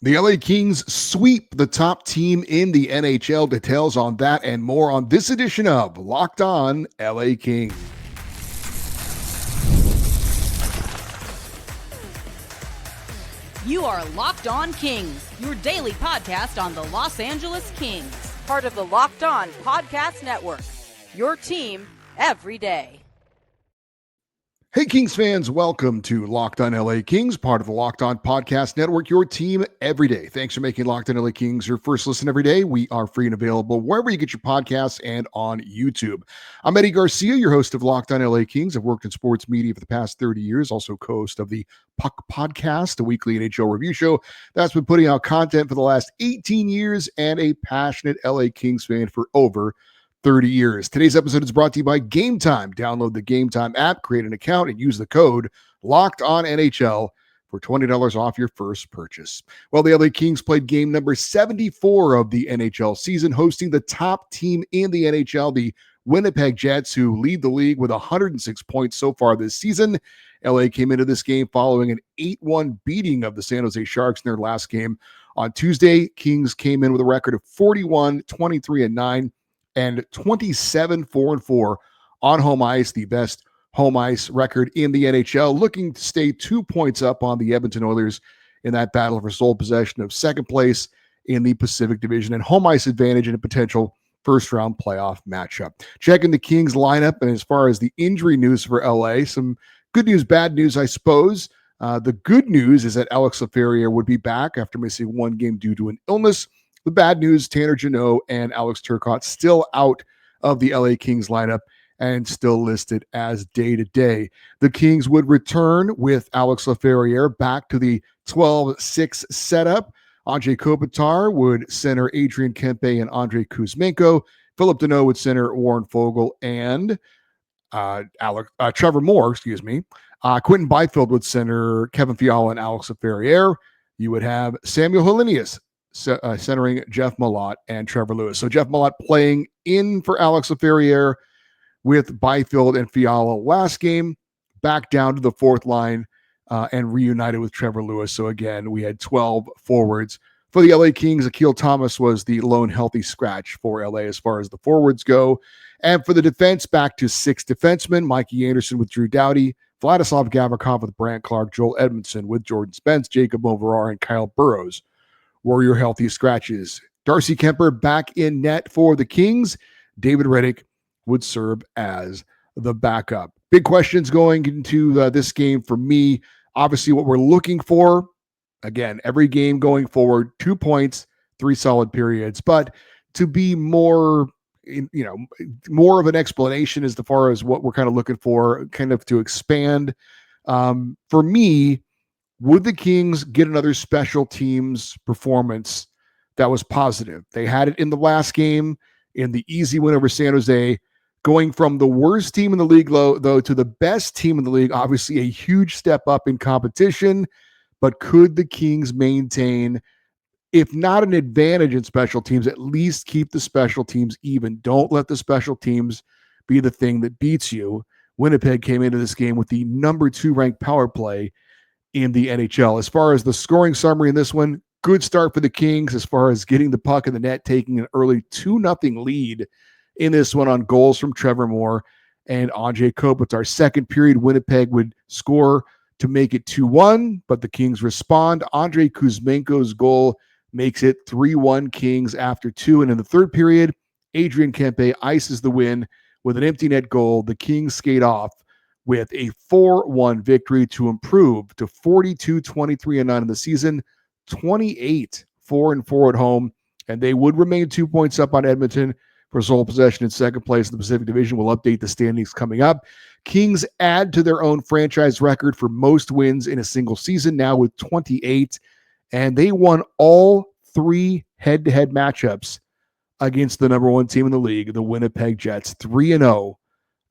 The LA Kings sweep the top team in the NHL. Details on that and more on this edition of Locked On LA Kings. You are Locked On Kings, your daily podcast on the Los Angeles Kings, part of the Locked On Podcast Network, your team every day. Hey, Kings fans, welcome to Locked On LA Kings, part of the Locked On Podcast Network, your team every day. Thanks for making Locked On LA Kings your first listen every day. We are free and available wherever you get your podcasts and on YouTube. I'm Eddie Garcia, your host of Locked On LA Kings. I've worked in sports media for the past 30 years, also co-host of the Puck Podcast, a weekly NHL review show that's been putting out content for the last 18 years, and a passionate LA Kings fan for over 30 years. Today's episode is brought to you by Gametime. Download the Gametime app, create an account, and use the code LOCKEDONNHL for $20 off your first purchase. Well, the LA Kings played game number 74 of the NHL season, hosting the top team in the NHL, the Winnipeg Jets, who lead the league with 106 points so far this season. LA came into this game following an 8-1 beating of the San Jose Sharks in their last game. On Tuesday, Kings came in with a record of 41, 23-9. and 27-4-4 on home ice, the best home ice record in the NHL, looking to stay 2 points up on the Edmonton Oilers in that battle for sole possession of second place in the Pacific Division and home ice advantage in a potential first-round playoff matchup. Checking the Kings lineup, and as far as the injury news for LA, some good news, bad news, I suppose. The good news is that Alex Laferriere would be back after missing one game due to an illness. The bad news, Tanner Jeannot and Alex Turcotte still out of the LA Kings lineup and still listed as day-to-day. The Kings would return with Alex Laferriere back to the 12-6 setup. Andrei Kopitar would center Adrian Kempe and Andrei Kuzmenko. Philip Deneau would center Warren Foegele and Trevor Moore, Quentin Byfield would center Kevin Fiala and Alex Laferriere. You would have Samuel Helenius centering Jeff Malott and Trevor Lewis. So Jeff Malott playing in for Alex Laferriere with Byfield and Fiala last game, back down to the fourth line and reunited with Trevor Lewis. So again, we had 12 forwards. For the LA Kings, Akil Thomas was the lone healthy scratch for LA as far as the forwards go. And for the defense, back to 6 defensemen, Mikey Anderson with Drew Doughty, Vladislav Gavrikov with Brant Clark, Joel Edmondson with Jordan Spence, Jacob Overar, and Kyle Burrows were your healthy scratches. Darcy Kemper back in net for the Kings. David Reddick would serve as the backup. Big questions going into this game for me. Obviously, what we're looking for, again, every game going forward, 2 points, 3 solid periods. But to be more of an explanation as far as what we're kind of looking for, kind of to expand. For me, would the Kings get another special teams performance that was positive? They had it in the last game in the easy win over San Jose, going from the worst team in the league, though, to the best team in the league. Obviously, a huge step up in competition. But could the Kings maintain, if not an advantage in special teams, at least keep the special teams even? Don't let the special teams be the thing that beats you. Winnipeg came into this game with the number 2 ranked power play in the NHL. As far as the scoring summary in this one, good start for the Kings as far as getting the puck in the net, taking an early 2-0 lead in this one on goals from Trevor Moore and Andrei Kopitar. Second period, Winnipeg would score to make it 2-1, but the Kings respond. Andrei Kuzmenko's goal makes it 3-1 Kings after 2. And in the third period, Adrian Kempe ices the win with an empty net goal. The Kings skate off with a 4-1 victory to improve to 42-23-9 in the season, 28-4-4 at home, and they would remain 2 points up on Edmonton for sole possession in second place in the Pacific Division. We'll update the standings coming up. Kings add to their own franchise record for most wins in a single season, now with 28, and they won all 3 head-to-head matchups against the number 1 team in the league, the Winnipeg Jets, 3-0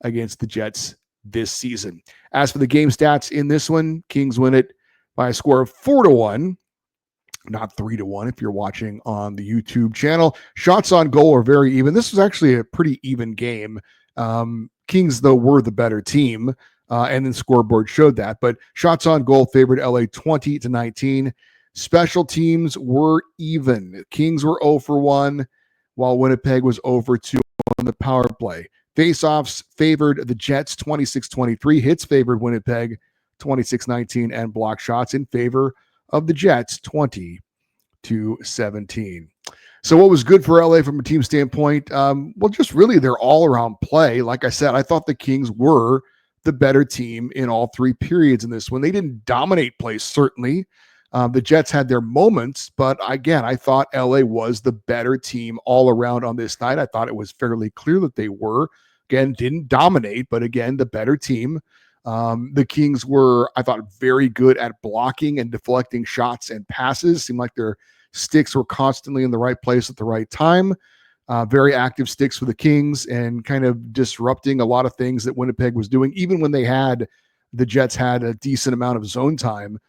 against the Jets this season. As for the game stats in this one, Kings win it by a score of 4-1, not 3-1 if you're watching on the YouTube channel. Shots on goal are very even. This was actually a pretty even game. Kings, though, were the better team, and then scoreboard showed that. But shots on goal favored LA 20-19. Special teams were even. The Kings were 0 for 1, while Winnipeg was 0 for 2 on the power play. Faceoffs favored the Jets 26-23. Hits favored Winnipeg 26-19. And block shots in favor of the Jets 20-17. So what was good for LA from a team standpoint? Well, just really their all-around play. Like I said, I thought the Kings were the better team in all three periods in this one. They didn't dominate play, certainly. The Jets had their moments, but again, I thought LA was the better team all around on this night. I thought it was fairly clear that they were. Again, didn't dominate, but again, the better team. The Kings were, I thought, very good at blocking and deflecting shots and passes. Seemed like their sticks were constantly in the right place at the right time. Very active sticks for the Kings and kind of disrupting a lot of things that Winnipeg was doing. Even when the Jets had a decent amount of zone time,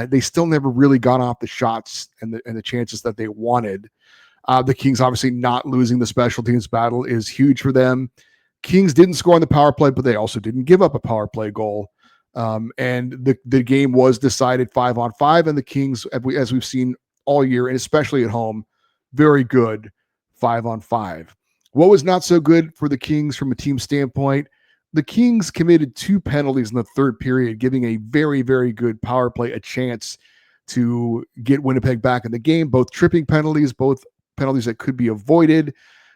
they still never really got off the shots and the chances that they wanted. The Kings obviously not losing the special teams battle is huge for them. Kings didn't score on the power play, but they also didn't give up a power play goal. And the game was decided 5-on-5, and the Kings, as we've seen all year, and especially at home, very good 5-on-5. What was not so good for the Kings from a team standpoint? The Kings committed 2 penalties in the third period, giving a very, very good power play a chance to get Winnipeg back in the game. Both tripping penalties, both penalties that could be avoided.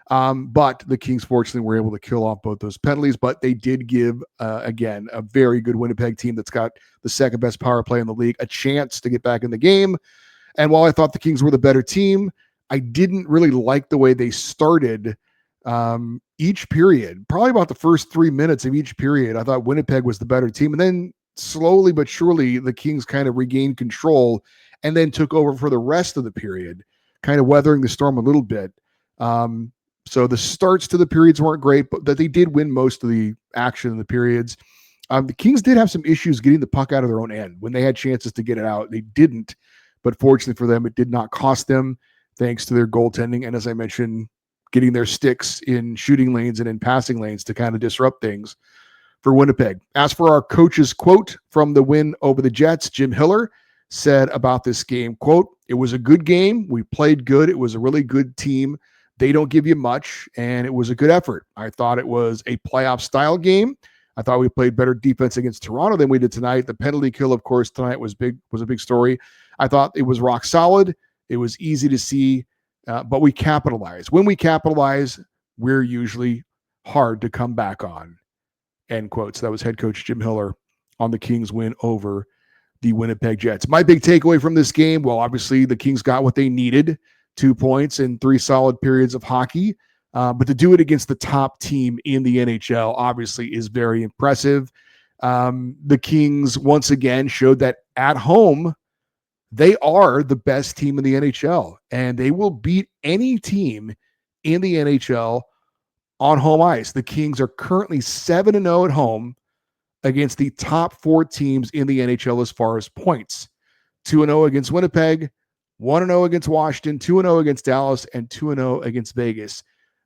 But the Kings fortunately were able to kill off both those penalties, but they did give, again, a very good Winnipeg team that's got the second best power play in the league a chance to get back in the game. And while I thought the Kings were the better team, I didn't really like the way they started each period. Probably about the first 3 minutes of each period, I thought Winnipeg was the better team. And then slowly but surely, the Kings kind of regained control and then took over for the rest of the period, kind of weathering the storm a little bit. So the starts to the periods weren't great, but that they did win most of the action in the periods. The Kings did have some issues getting the puck out of their own end. When they had chances to get it out, they didn't. But fortunately for them, it did not cost them, thanks to their goaltending. And as I mentioned, getting their sticks in shooting lanes and in passing lanes to kind of disrupt things for Winnipeg. As for our coach's quote from the win over the Jets, Jim Hiller said about this game, quote, "It was a good game. We played good. It was a really good team. They don't give you much, and it was a good effort. I thought it was a playoff-style game. I thought we played better defense against Toronto than we did tonight. The penalty kill, of course, tonight was a big story. I thought it was rock solid. It was easy to see, but we capitalized. When we capitalize, we're usually hard to come back on," end quote. So that was head coach Jim Hiller on the Kings win over the Winnipeg Jets. My big takeaway from this game, well, obviously the Kings got what they needed, 2 points in 3 solid periods of hockey. But to do it against the top team in the NHL obviously is very impressive. The Kings once again showed that at home, they are the best team in the NHL, and they will beat any team in the NHL on home ice. The Kings are currently 7-0 at home against the top 4 teams in the NHL as far as points. 2-0 against Winnipeg, 1-0 against Washington, 2-0 against Dallas, and 2-0 against Vegas.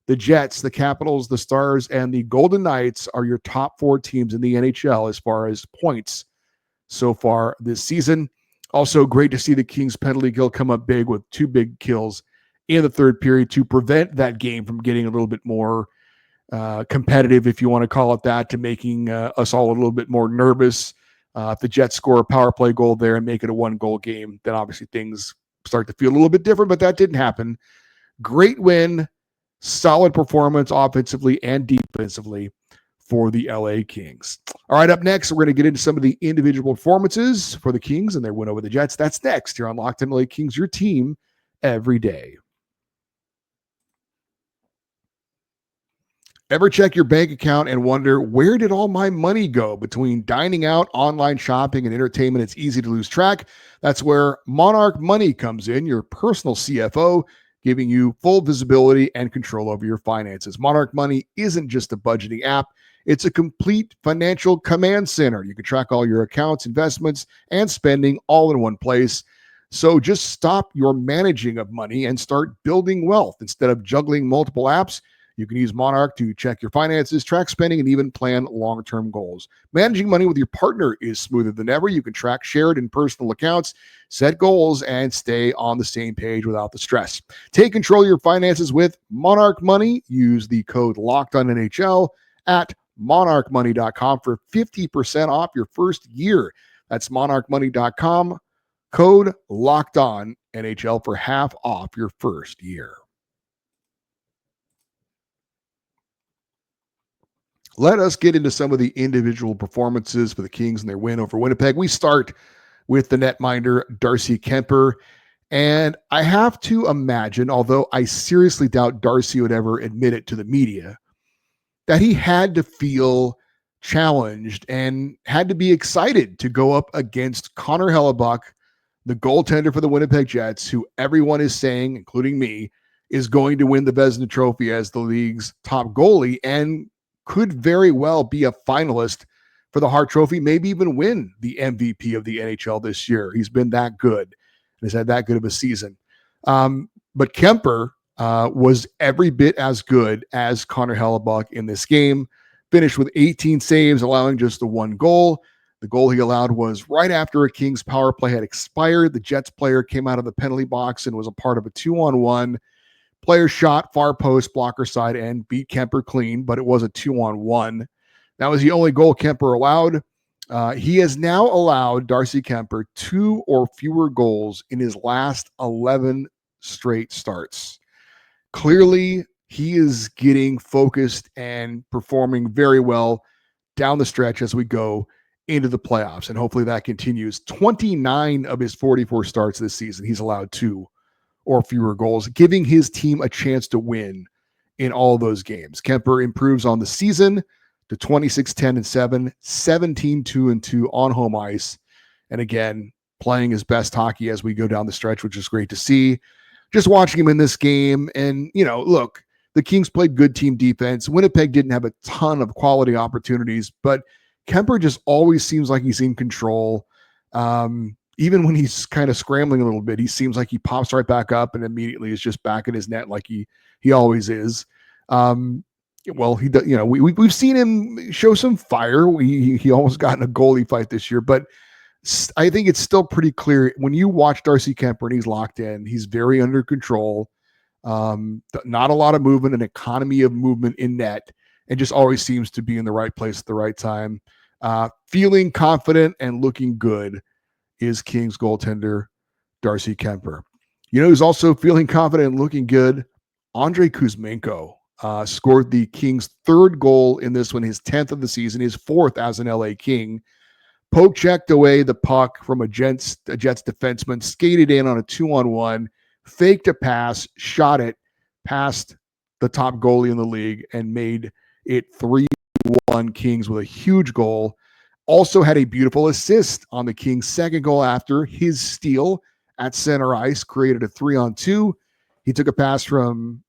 The Jets, the Capitals, the Stars, and the Golden Knights are your top 4 teams in the NHL as far as points so far this season. Also, great to see the Kings penalty kill come up big with 2 big kills in the third period to prevent that game from getting a little bit more competitive, if you want to call it that, to making us all a little bit more nervous. If the Jets score a power play goal there and make it a 1-goal game, then obviously things start to feel a little bit different, but that didn't happen. Great win, solid performance offensively and defensively for the LA Kings. All right, up next, we're going to get into some of the individual performances for the Kings and their win over the Jets. That's next here on Locked On LA Kings, your team every day. Ever check your bank account and wonder, where did all my money go? Between dining out, online shopping, and entertainment, it's easy to lose track. That's where Monarch Money comes in, your personal CFO, giving you full visibility and control over your finances. Monarch Money isn't just a budgeting app. It's a complete financial command center. You can track all your accounts, investments, and spending all in one place. So just stop your managing of money and start building wealth. Instead of juggling multiple apps, You can use Monarch to check your finances, track spending, and even plan long-term goals. Managing money with your partner is smoother than ever. You can track shared and personal accounts, set goals, and stay on the same page without the stress. Take control of your finances with Monarch Money. Use the code LOCKEDONNHL at monarchmoney.com for 50% off your first year. That's monarchmoney.com, code LOCKEDONNHL for half off your first year. Let us get into some of the individual performances for the Kings and their win over Winnipeg. We start with the netminder, Darcy Kuemper. And I have to imagine, although I seriously doubt Darcy would ever admit it to the media, that he had to feel challenged and had to be excited to go up against Connor Hellebuck, the goaltender for the Winnipeg Jets, who everyone is saying, including me, is going to win the Vezina Trophy as the league's top goalie and could very well be a finalist for the Hart Trophy, maybe even win the MVP of the NHL this year. He's been that good and has had that good of a season. But Kuemper was every bit as good as Connor Hellebuck in this game, finished with 18 saves, allowing just the one goal. The goal he allowed was right after a Kings power play had expired. The Jets player came out of the penalty box and was a part of a 2-on-1. Player shot far post, blocker side, and beat Kuemper clean, but it was a 2-on-1. That was the only goal Kuemper allowed. He has now allowed, Darcy Kuemper, 2 or fewer goals in his last 11 straight starts. Clearly, he is getting focused and performing very well down the stretch as we go into the playoffs, and hopefully that continues. 29 of his 44 starts this season, he's allowed 2 or fewer goals, giving his team a chance to win in all those games. Kuemper improves on the season to 26-10-7, 17-2-2 on home ice. And again, playing his best hockey as we go down the stretch, which is great to see. Just watching him in this game, and, look, the Kings played good team defense. Winnipeg didn't have a ton of quality opportunities, but Kuemper just always seems like he's in control. Even when he's kind of scrambling a little bit, he seems like he pops right back up and immediately is just back in his net like he always is. Well, he does, we've seen him show some fire. He almost got in a goalie fight this year, but I think it's still pretty clear when you watch Darcy Kuemper and he's locked in, he's very under control. Not a lot of movement, an economy of movement in net, and just always seems to be in the right place at the right time. Feeling confident and looking good is Kings goaltender Darcy Kuemper. Who's also feeling confident and looking good? Andrei Kuzmenko scored the Kings' 3rd goal in this one, his 10th of the season, his 4th as an LA King. Poke checked away the puck from a Jets defenseman, skated in on a 2-on-1, faked a pass, shot it past the top goalie in the league, and made it 3-1 Kings with a huge goal. Also had a beautiful assist on the Kings' 2nd goal after his steal at center ice, created a 3-on-2. He took a pass from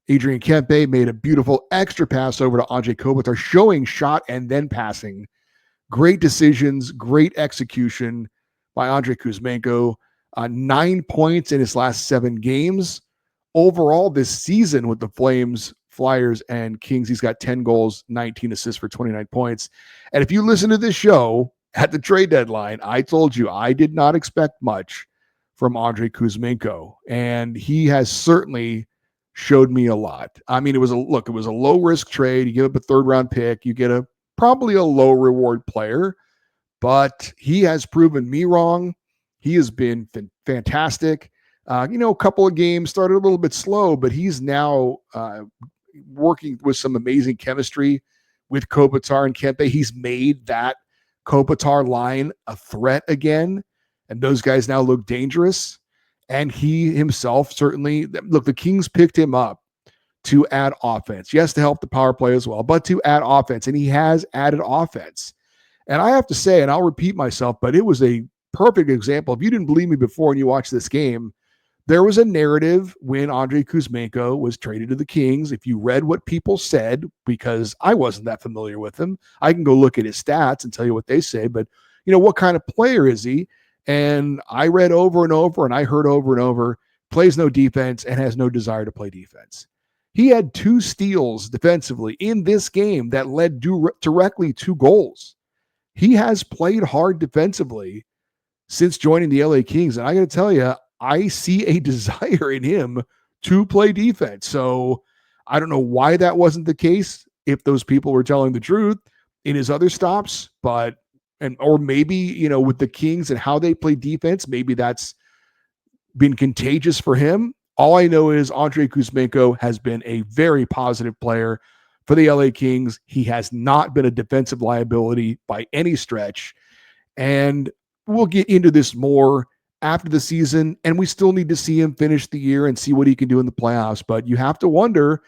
Adrian Kempe, made a beautiful extra pass over to Andrei Kopitar, showing shot and then passing. Great decisions, great execution by Andrei Kuzmenko. 9 points in his last 7 games. Overall this season with the Flames, Flyers, and Kings, he's got 10 goals, 19 assists for 29 points. And if you listen to this show at the trade deadline, I told you I did not expect much from Andrei Kuzmenko, and he has certainly showed me a lot. I mean, it was a low risk trade. You give up a 3rd round pick, you get probably a low reward player, but he has proven me wrong. He has been fantastic. A couple of games started a little bit slow, but he's now working with some amazing chemistry with Kopitar and Kempe. He's made that Kopitar line a threat again, and those guys now look dangerous. And he himself certainly, look, the Kings picked him up to add offense. Yes, to help the power play as well, but to add offense, and he has added offense. And I have to say, and I'll repeat myself, but it was a perfect example. If you didn't believe me before and you watched this game, there was a narrative when Andrei Kuzmenko was traded to the Kings. If you read what people said, because I wasn't that familiar with him, I can go look at his stats and tell you what they say, but what kind of player is he? And I read over and over, and I heard over and over, plays no defense and has no desire to play defense. He had 2 steals defensively in this game that led directly to goals. He has played hard defensively since joining the LA Kings. And I got to tell you, I see a desire in him to play defense. So I don't know why that wasn't the case, if those people were telling the truth in his other stops, or maybe, with the Kings and how they play defense, maybe that's been contagious for him. All I know is Andrei Kuzmenko has been a very positive player for the LA Kings. He has not been a defensive liability by any stretch. And we'll get into this more after the season, and we still need to see him finish the year and see what he can do in the playoffs. But you have to wonder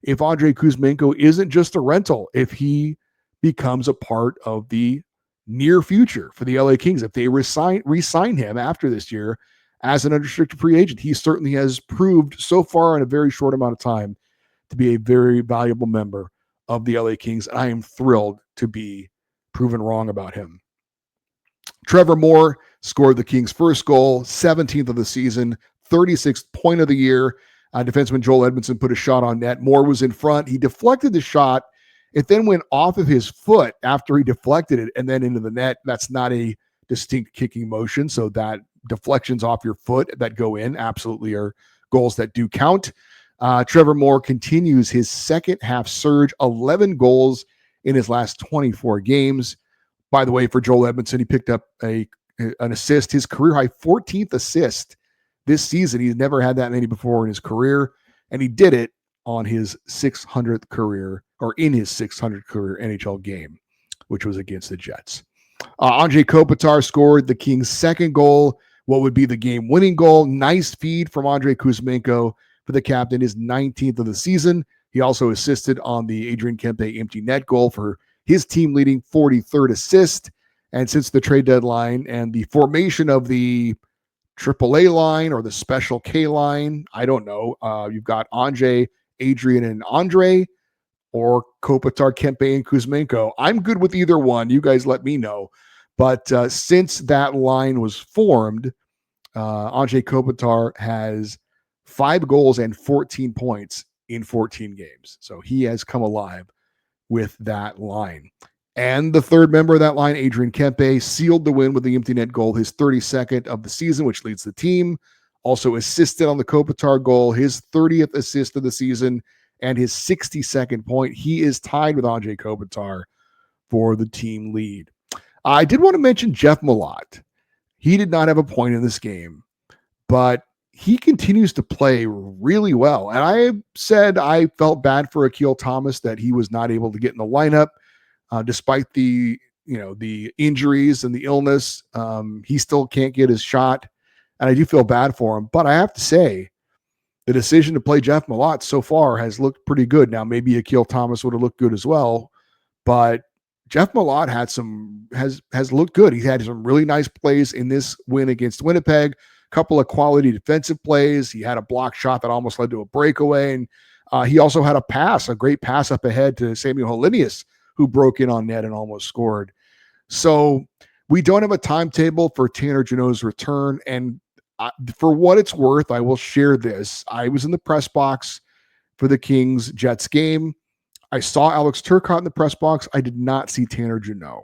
if Andrei Kuzmenko isn't just a rental, if he becomes a part of the near future for the LA Kings, if they re-sign him after this year as an unrestricted free agent. He certainly has proved so far in a very short amount of time to be a very valuable member of the LA Kings. And I am thrilled to be proven wrong about him. Trevor Moore scored the Kings' first goal, 17th of the season, 36th point of the year. Defenseman Joel Edmondson put a shot on net. Moore was in front. He deflected the shot. It then went off of his foot after he deflected it and then into the net. That's not a distinct kicking motion, so that deflections off your foot that go in absolutely are goals that do count. Trevor Moore continues his second half surge, 11 goals in his last 24 games. By the way, for Joel Edmondson, he picked up an assist, his career high 14th assist this season. He's never had that many before in his career, and he did it on his 600th career, or in his 600th career NHL game, which was against the Jets. Andrei Kopitar scored the Kings' second goal, what would be the game-winning goal. Nice feed from Andrei Kuzmenko for the captain, his 19th of the season. He also assisted on the Adrian Kempe empty net goal for his team-leading 43rd assist. And since the trade deadline and the formation of the AAA line or the Special K line, I don't know. You've got Andrei, Adrian, and Andrei, or Kopitar, Kempe, and Kuzmenko. I'm good with either one. You guys let me know. But since that line was formed, Andrei Kopitar has 5 goals and 14 points in 14 games. So he has come alive with that line. And the third member of that line, Adrian Kempe, sealed the win with the empty net goal, his 32nd of the season, which leads the team. Also assisted on the Kopitar goal, his 30th assist of the season, and his 62nd point. He is tied with Andrei Kopitar for the team lead. I did want to mention Jeff Malott. He did not have a point in this game, but he continues to play really well. And I said I felt bad for Akil Thomas that he was not able to get in the lineup despite the injuries and the illness. He still can't get his shot, and I do feel bad for him. But I have to say, the decision to play Jeff Malott so far has looked pretty good. Now, maybe Akil Thomas would have looked good as well, but Jeff Malott has looked good. He's had some really nice plays in this win against Winnipeg, a couple of quality defensive plays. He had a block shot that almost led to a breakaway, and he also had a great pass up ahead to Samuel Helenius, who broke in on net and almost scored. So we don't have a timetable for Tanner Jeannot's return, and for what it's worth, I will share this. I was in the press box for the Kings-Jets game. I saw Alex Turcotte in the press box. I did not see Tanner Jeannot.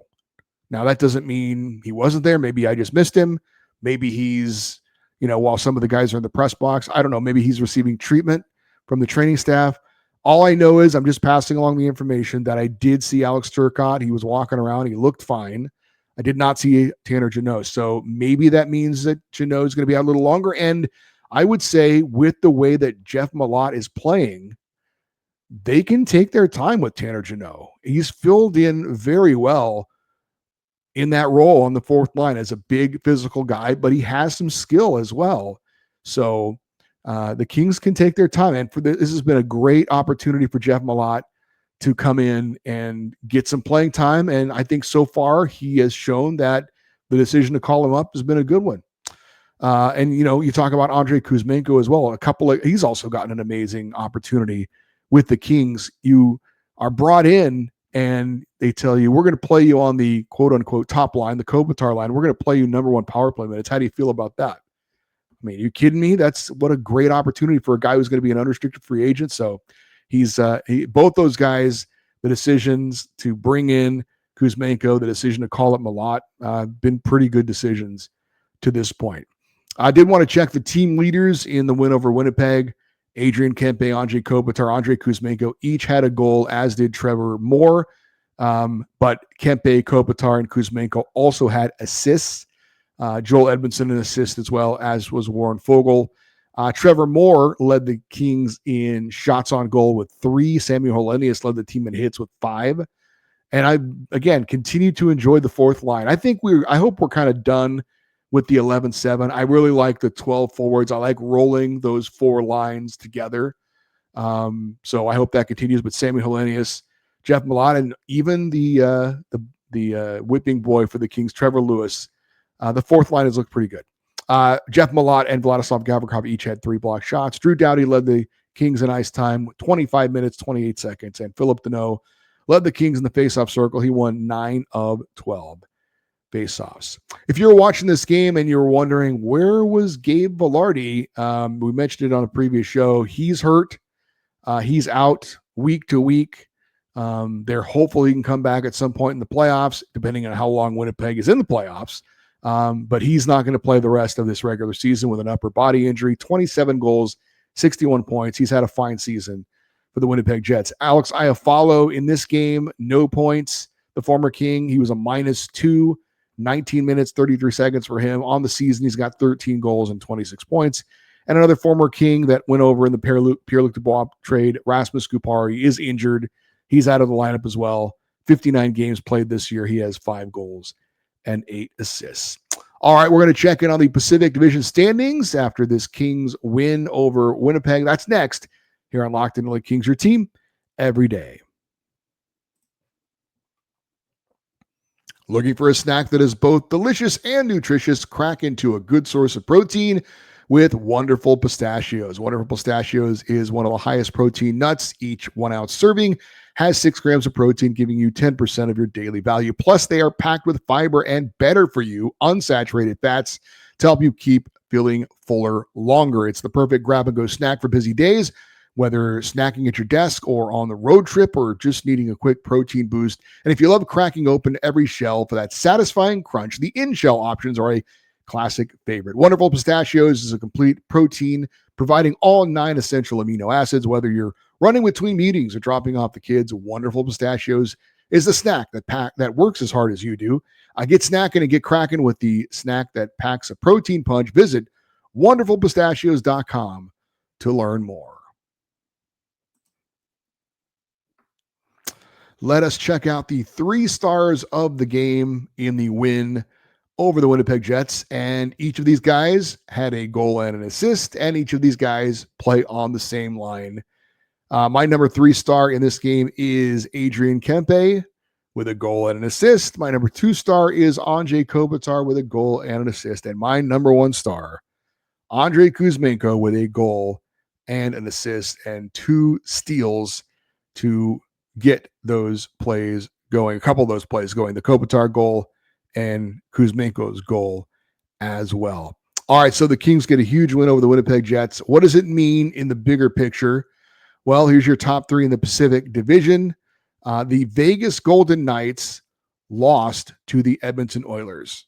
Now, that doesn't mean he wasn't there. Maybe I just missed him. Maybe he's, while some of the guys are in the press box, I don't know. Maybe he's receiving treatment from the training staff. All I know is I'm just passing along the information that I did see Alex Turcotte. He was walking around. He looked fine. I did not see Tanner Jeannot. So maybe that means that Jeannot is going to be out a little longer. And I would say with the way that Jeff Malott is playing, they can take their time with Tanner Jeannot. He's filled in very well in that role on the fourth line as a big physical guy, but he has some skill as well. So the Kings can take their time. And this has been a great opportunity for Jeff Malott to come in and get some playing time. And I think so far he has shown that the decision to call him up has been a good one. And you talk about Andrei Kuzmenko as well. He's also gotten an amazing opportunity with the Kings. You are brought in and they tell you, we're going to play you on the quote unquote top line, the Kopitar line. We're going to play you number 1 power play minutes. How do you feel about that? I mean, are you kidding me? That's what a great opportunity for a guy who's going to be an unrestricted free agent. So Both those guys, the decisions to bring in Kuzmenko, the decision to call up Malott, been pretty good decisions to this point. I did want to check the team leaders in the win over Winnipeg. Adrian Kempe, Andrei Kopitar, Andrei Kuzmenko each had a goal, as did Trevor Moore. But Kempe, Kopitar, and Kuzmenko also had assists. Joel Edmondson an assist as well, as was Warren Fogle. Trevor Moore led the Kings in shots on goal with 3. Samuel Hellenius led the team in hits with 5. And I, again, continue to enjoy the fourth line. I hope we're kind of done with the 11-7. I really like the 12 forwards. I like rolling those 4 lines together. So I hope that continues. But Samuel Hellenius, Jeff Malott, and even the whipping boy for the Kings, Trevor Lewis, the fourth line has looked pretty good. Jeff Malott and Vladislav Gavrikov each had 3 blocked shots. Drew Doughty led the Kings in ice time with 25 minutes, 28 seconds. And Philip Deneau led the Kings in the faceoff circle. He won 9 of 12 faceoffs. If you're watching this game and you're wondering, where was Gabe Vilardi? We mentioned it on a previous show. He's hurt. He's out week to week. They're hopeful he can come back at some point in the playoffs, depending on how long Winnipeg is in the playoffs. But he's not going to play the rest of this regular season with an upper body injury. 27 goals, 61 points. He's had a fine season for the Winnipeg Jets. Alex Iafallo in this game, no points. The former King, he was a -2, 19 minutes, 33 seconds for him. On the season, he's got 13 goals and 26 points. And another former King that went over in the Pierre-Luc Dubois trade, Rasmus Kupari, is injured. He's out of the lineup as well. 59 games played this year. He has 5 goals and 8 assists. All right, we're going to check in on the Pacific Division standings after this Kings win over Winnipeg. That's next here on Locked In LA Kings, your team every day. Looking for a snack that is both delicious and nutritious? Crack into a good source of protein with Wonderful Pistachios. Wonderful Pistachios is one of the highest protein nuts. Each 1 ounce serving has 6 grams of protein, giving you 10% of your daily value. Plus, they are packed with fiber and better for you, unsaturated fats to help you keep feeling fuller longer. It's the perfect grab-and-go snack for busy days, whether snacking at your desk or on the road trip or just needing a quick protein boost. And if you love cracking open every shell for that satisfying crunch, the in-shell options are a classic favorite. Wonderful Pistachios is a complete protein, providing all 9 essential amino acids. Whether you're running between meetings or dropping off the kids, Wonderful Pistachios is the snack that works as hard as you do. Get snacking and get cracking with the snack that packs a protein punch. Visit wonderfulpistachios.com to learn more. Let us check out the 3 stars of the game in the win over the Winnipeg Jets. And each of these guys had a goal and an assist, and each of these guys play on the same line. My number 3 star in this game is Adrian Kempe with a goal and an assist. My number 2 star is Andrei Kopitar with a goal and an assist. And my number 1 star, Andrei Kuzmenko, with a goal and an assist and 2 steals to get those plays going, a couple of those plays going, the Kopitar goal and Kuzmenko's goal as well. All right, so the Kings get a huge win over the Winnipeg Jets. What does it mean in the bigger picture? Well, here's your top 3 in the Pacific Division. The Vegas Golden Knights lost to the Edmonton Oilers.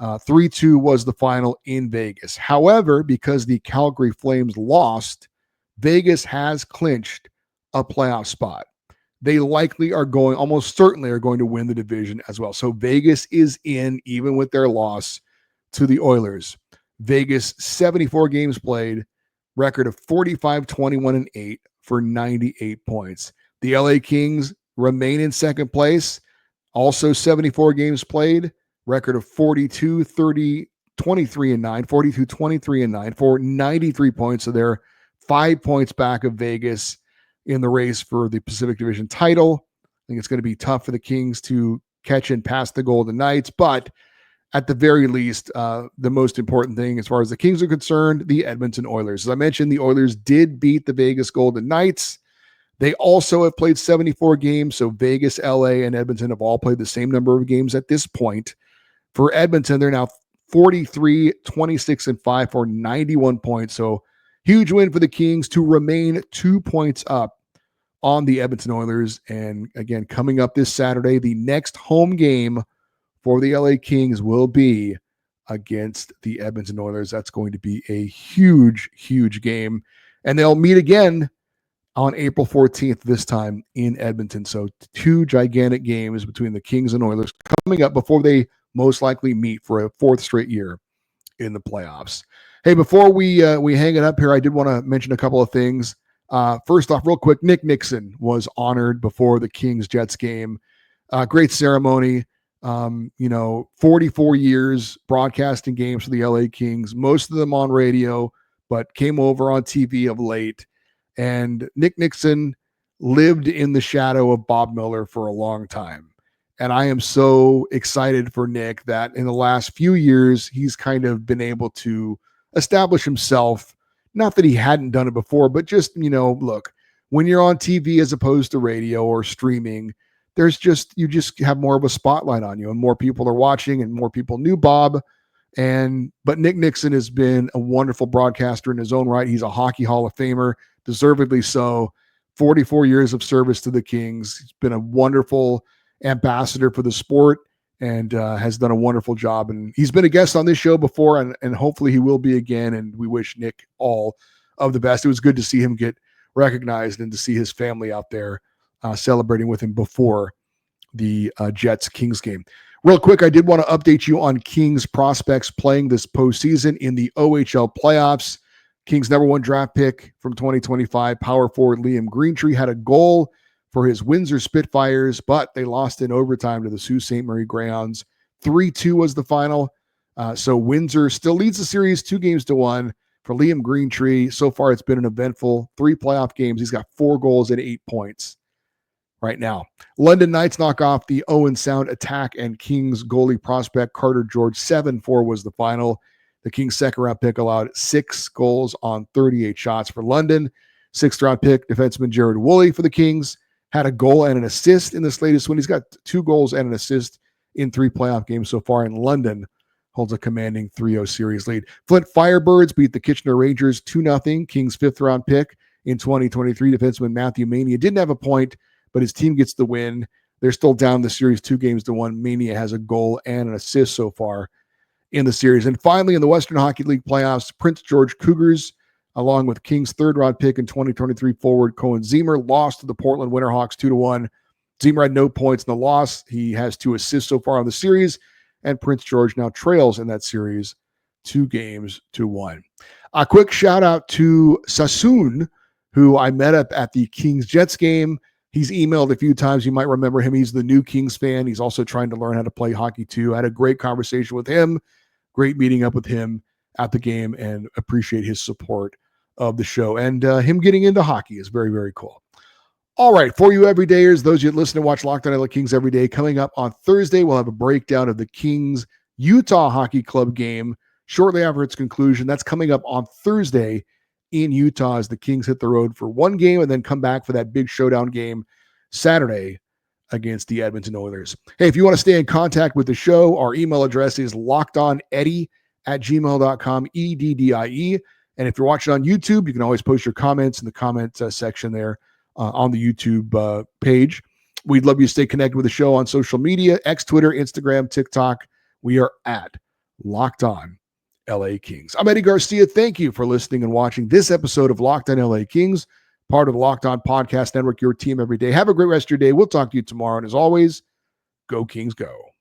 3-2 was the final in Vegas. However, because the Calgary Flames lost, Vegas has clinched a playoff spot. They likely are going, almost certainly are going to win the division as well. So Vegas is in, even with their loss to the Oilers. Vegas, 74 games played, record of 45-21-8 for 98 points. The LA Kings remain in second place, also 74 games played, record of 42-23-9, 42-23-9 for 93 points. So they're 5 points back of Vegas in the race for the Pacific Division title. I think it's going to be tough for the Kings to catch and pass the Golden Knights, but at the very least, the most important thing as far as the Kings are concerned, the Edmonton Oilers. As I mentioned, the Oilers did beat the Vegas Golden Knights. They also have played 74 games, so Vegas, LA, and Edmonton have all played the same number of games at this point. For Edmonton, they're now 43-26-5 for 91 points, so huge win for the Kings to remain 2 points up on the Edmonton Oilers. And again, coming up this Saturday, the next home game for the LA Kings will be against the Edmonton Oilers. That's going to be a huge, huge game. And they'll meet again on April 14th, this time in Edmonton. So 2 gigantic games between the Kings and Oilers coming up before they most likely meet for a 4th straight year in the playoffs. Hey, before we hang it up here, I did want to mention a couple of things. First off, real quick, Nick Nixon was honored before the Kings-Jets game. Great ceremony. 44 years broadcasting games for the LA Kings, most of them on radio, but came over on TV of late. And Nick Nixon lived in the shadow of Bob Miller for a long time. And I am so excited for Nick that in the last few years, he's kind of been able to establish himself. Not that he hadn't done it before, but just, look, when you're on TV as opposed to radio or streaming, you just have more of a spotlight on you and more people are watching and more people knew Bob. But Nick Nixon has been a wonderful broadcaster in his own right. He's a Hockey Hall of Famer, deservedly so. 44 years of service to the Kings. He's been a wonderful ambassador for the sport and has done a wonderful job. And he's been a guest on this show before, and hopefully he will be again. And we wish Nick all of the best. It was good to see him get recognized and to see his family out there celebrating with him before the Jets-Kings game. Real quick, I did want to update you on Kings prospects playing this postseason in the OHL playoffs. Kings number 1 draft pick from 2025, power forward Liam Greentree had a goal for his Windsor Spitfires, but they lost in overtime to the Sault Ste. Marie Greyhounds. 3-2 was the final. So Windsor still leads the series 2-1 for Liam Greentree. So far, it's been an eventful 3 playoff games. He's got 4 goals and 8 points right now. London Knights knock off the Owen Sound Attack and Kings goalie prospect Carter George. 7-4 was the final. The Kings second-round pick allowed 6 goals on 38 shots for London. 6th-round pick defenseman Jared Woolley for the Kings had a goal and an assist in this latest one. He's got 2 goals and an assist in 3 playoff games so far, and London holds a commanding 3-0 series lead. Flint Firebirds beat the Kitchener Rangers 2-0. Kings 5th-round pick in 2023 defenseman Matthew Mania didn't have a point, but his team gets the win. They're still down the series 2-1. Mania has a goal and an assist so far in the series. And finally, in the Western Hockey League playoffs, Prince George Cougars, along with Kings 3rd-round pick in 2023 forward Cohen Zemer, lost to the Portland Winterhawks 2-1. Zemer had no points in the loss. He has 2 assists so far on the series, and Prince George now trails in that series 2-1. A quick shout out to Sassoon, who I met up at the Kings-Jets game. He's emailed a few times. You might remember him. He's the new Kings fan. He's also trying to learn how to play hockey too. I had a great conversation with him. Great meeting up with him at the game, and appreciate his support of the show. And him getting into hockey is very, very cool. All right, for you everydayers, those of you that listen and watch Locked On LA Kings every day, coming up on Thursday, we'll have a breakdown of the Kings Utah Hockey Club game shortly after its conclusion. That's coming up on Thursday in Utah as the Kings hit the road for 1 game and then come back for that big showdown game Saturday against the Edmonton Oilers. Hey, if you want to stay in contact with the show, our email address is lockedoneddie@gmail.com, EDDIE. And if you're watching on YouTube, you can always post your comments in the comment section there on the YouTube page. We'd love you to stay connected with the show on social media, X, Twitter, Instagram, TikTok. We are at Locked On LA Kings. I'm Eddie Garcia. Thank you for listening and watching this episode of Locked On LA Kings, part of the Locked On Podcast Network, your team every day. Have a great rest of your day. We'll talk to you tomorrow. And as always, go Kings, go.